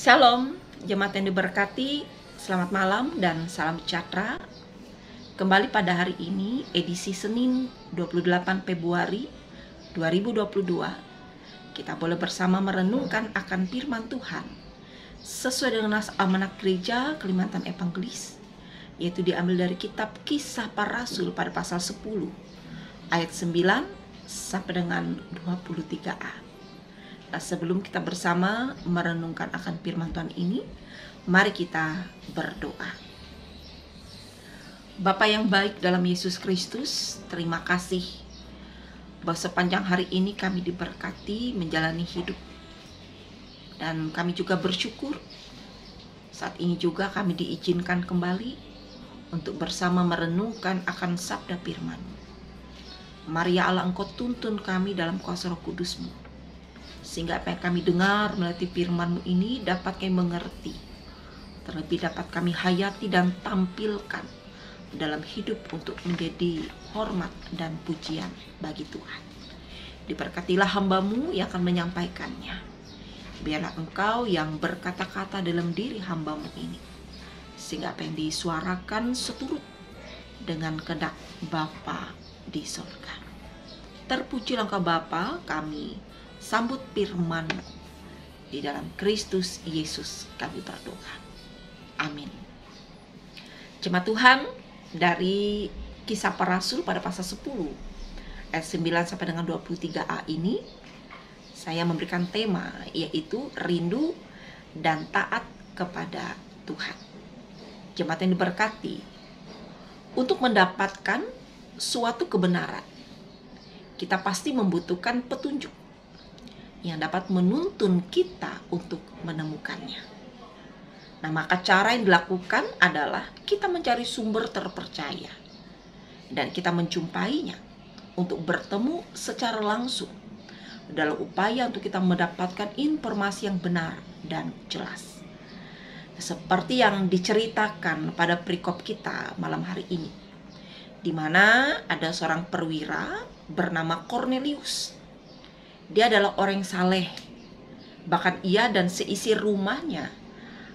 Shalom, jemaat yang diberkati, selamat malam dan salam sejahtera. Kembali pada hari ini, edisi Senin 28 Februari 2022. Kita boleh bersama merenungkan akan firman Tuhan sesuai dengan nas Almanak Gereja Kalimantan Evangelis, yaitu diambil dari kitab Kisah Para Rasul pada pasal 10 ayat 9 sampai dengan 23a. Nah, sebelum kita bersama merenungkan akan firman Tuhan ini, mari kita berdoa. Bapa yang baik dalam Yesus Kristus, terima kasih bahwa sepanjang hari ini kami diberkati menjalani hidup. Dan kami juga bersyukur saat ini juga kami diizinkan kembali untuk bersama merenungkan akan sabda firman. Mari ya Allah, Engkau tuntun kami dalam kuasa Roh Kudus-Mu, sehingga apa yang kami dengar melalui firman-Mu ini dapat kami mengerti, terlebih dapat kami hayati dan tampilkan dalam hidup untuk menjadi hormat dan pujian bagi Tuhan. Diberkatilah hamba-Mu yang akan menyampaikannya. Biarlah Engkau yang berkata-kata dalam diri hamba-Mu ini, sehingga apa yang disuarakan seturut dengan kehendak Bapa di surga. Terpujilah Engkau Bapa, kami sambut firman di dalam Kristus Yesus kami berdoa. Amin. Jemaat Tuhan, dari Kisah Para Rasul pada pasal 10 ayat 9 sampai dengan 23a ini, saya memberikan tema yaitu rindu dan taat kepada Tuhan. Jemaat yang diberkati, untuk mendapatkan suatu kebenaran, kita pasti membutuhkan petunjuk yang dapat menuntun kita untuk menemukannya. Nah, maka cara yang dilakukan adalah kita mencari sumber terpercaya dan kita menjumpainya untuk bertemu secara langsung dalam upaya untuk kita mendapatkan informasi yang benar dan jelas. Seperti yang diceritakan pada perikop kita malam hari ini, di mana ada seorang perwira bernama Cornelius. Dia adalah orang yang saleh. Bahkan ia dan seisi rumahnya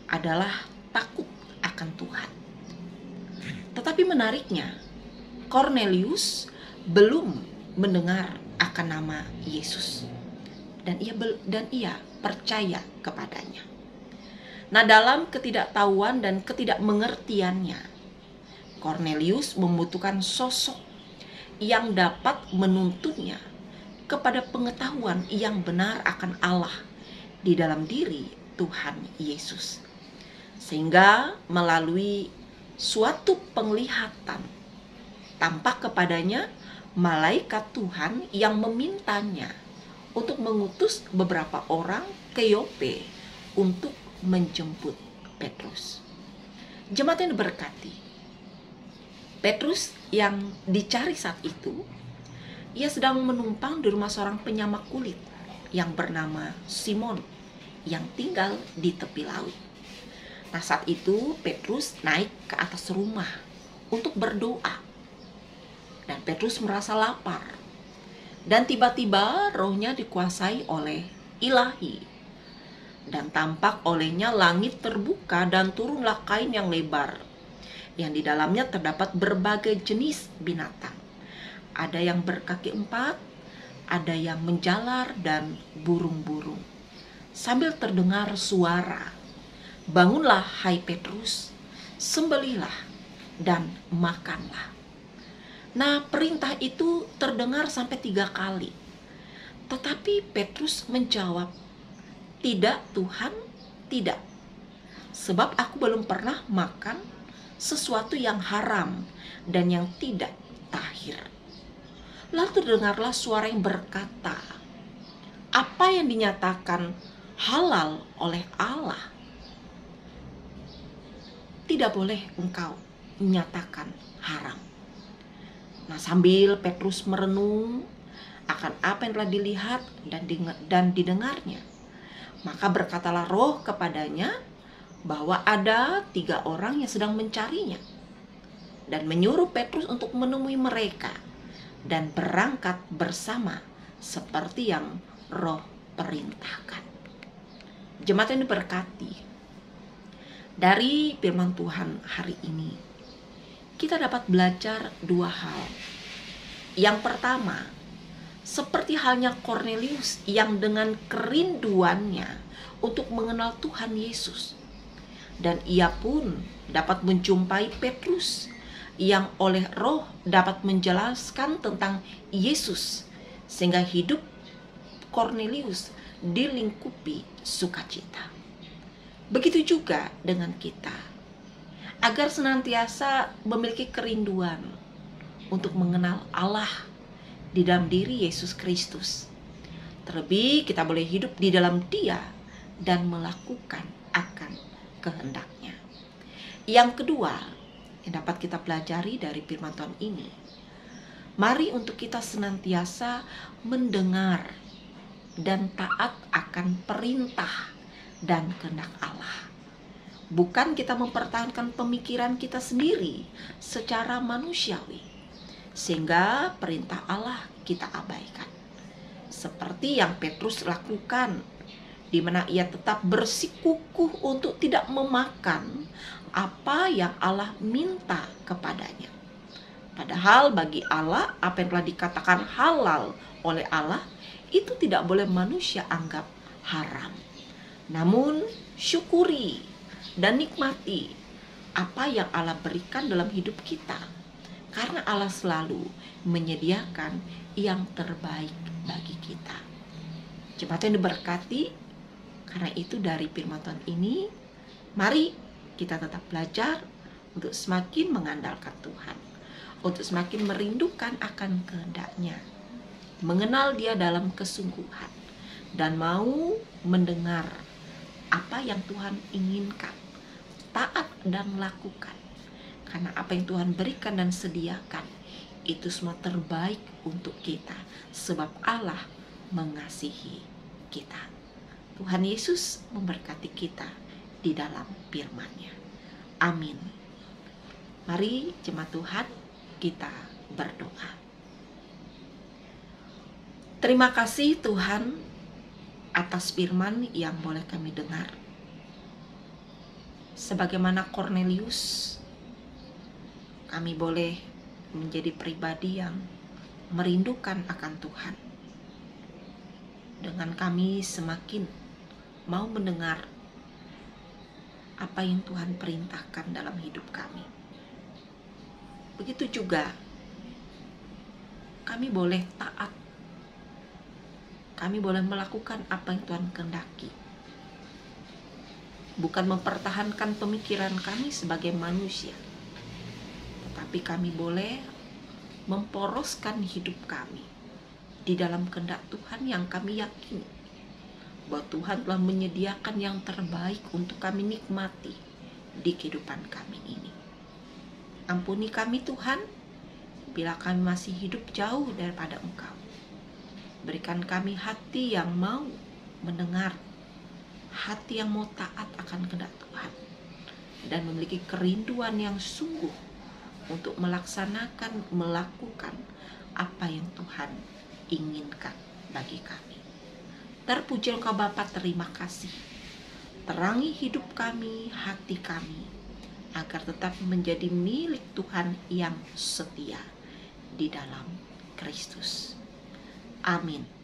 adalah takut akan Tuhan. Tetapi menariknya, Cornelius belum mendengar akan nama Yesus. Dan ia percaya kepadanya. Nah, dalam ketidaktahuan dan ketidakmengertiannya, Cornelius membutuhkan sosok yang dapat menuntunnya kepada pengetahuan yang benar akan Allah di dalam diri Tuhan Yesus. Sehingga melalui suatu penglihatan tampak kepadanya malaikat Tuhan yang memintanya untuk mengutus beberapa orang ke Yope untuk menjemput Petrus. Jemaat yang diberkati, Petrus yang dicari saat itu, ia sedang menumpang di rumah seorang penyamak kulit yang bernama Simon yang tinggal di tepi laut. Nah, saat itu Petrus naik ke atas rumah untuk berdoa. Dan Petrus merasa lapar. Dan tiba-tiba rohnya dikuasai oleh ilahi. Dan tampak olehnya langit terbuka dan turunlah kain yang lebar, yang di dalamnya terdapat berbagai jenis binatang. Ada yang berkaki 4, ada yang menjalar dan burung-burung. Sambil terdengar suara, "Bangunlah hai Petrus, sembelihlah dan makanlah." Nah, perintah itu terdengar sampai 3 kali. Tetapi Petrus menjawab, "Tidak Tuhan, tidak. Sebab aku belum pernah makan sesuatu yang haram dan yang tidak tahir." Lalu terdengarlah suara yang berkata, "Apa yang dinyatakan halal oleh Allah, tidak boleh engkau menyatakan haram." Nah, sambil Petrus merenung akan apa yang telah dilihat dan didengarnya, maka berkatalah roh kepadanya bahwa ada 3 orang yang sedang mencarinya, dan menyuruh Petrus untuk menemui mereka dan berangkat bersama seperti yang roh perintahkan. Jemaat yang diberkati, dari firman Tuhan hari ini kita dapat belajar dua hal. Yang pertama, seperti halnya Kornelius yang dengan kerinduannya untuk mengenal Tuhan Yesus, dan ia pun dapat menjumpai Petrus yang oleh Roh dapat menjelaskan tentang Yesus, sehingga hidup Kornelius dilingkupi sukacita. Begitu juga dengan kita, agar senantiasa memiliki kerinduan untuk mengenal Allah di dalam diri Yesus Kristus. Terlebih kita boleh hidup di dalam Dia dan melakukan akan kehendaknya. Yang kedua yang dapat kita pelajari dari firman Tuhan ini, mari untuk kita senantiasa mendengar dan taat akan perintah dan kehendak Allah. Bukan kita mempertahankan pemikiran kita sendiri secara manusiawi, sehingga perintah Allah kita abaikan. Seperti yang Petrus lakukan, di mana ia tetap bersikukuh untuk tidak memakan apa yang Allah minta kepadanya. Padahal bagi Allah, apa yang telah dikatakan halal oleh Allah, itu tidak boleh manusia anggap haram. Namun syukuri dan nikmati apa yang Allah berikan dalam hidup kita, karena Allah selalu menyediakan yang terbaik bagi kita. Jemaat yang diberkati, karena itu dari firman Tuhan ini, mari kita tetap belajar untuk semakin mengandalkan Tuhan, untuk semakin merindukan akan kehendak-Nya, mengenal Dia dalam kesungguhan, dan mau mendengar apa yang Tuhan inginkan, taat dan lakukan. Karena apa yang Tuhan berikan dan sediakan, itu semua terbaik untuk kita, sebab Allah mengasihi kita. Tuhan Yesus memberkati kita di dalam firman-Nya. Amin. Mari jemaat Tuhan, kita berdoa. Terima kasih Tuhan atas firman yang boleh kami dengar. Sebagaimana Kornelius, kami boleh menjadi pribadi yang merindukan akan Tuhan. Dengan kami semakin mau mendengar apa yang Tuhan perintahkan dalam hidup kami. Begitu juga kami boleh taat. Kami boleh melakukan apa yang Tuhan kehendaki. Bukan mempertahankan pemikiran kami sebagai manusia, tetapi kami boleh memporoskan hidup kami di dalam kehendak Tuhan yang kami yakini bahwa Tuhan telah menyediakan yang terbaik untuk kami nikmati di kehidupan kami ini. Ampuni kami Tuhan, bila kami masih hidup jauh daripada Engkau. Berikan kami hati yang mau mendengar, hati yang mau taat akan kehendak Tuhan, dan memiliki kerinduan yang sungguh untuk melaksanakan, melakukan apa yang Tuhan inginkan bagi kami. Terpuji Engkau Bapa, terima kasih. Terangi hidup kami, hati kami, agar tetap menjadi milik Tuhan yang setia di dalam Kristus. Amin.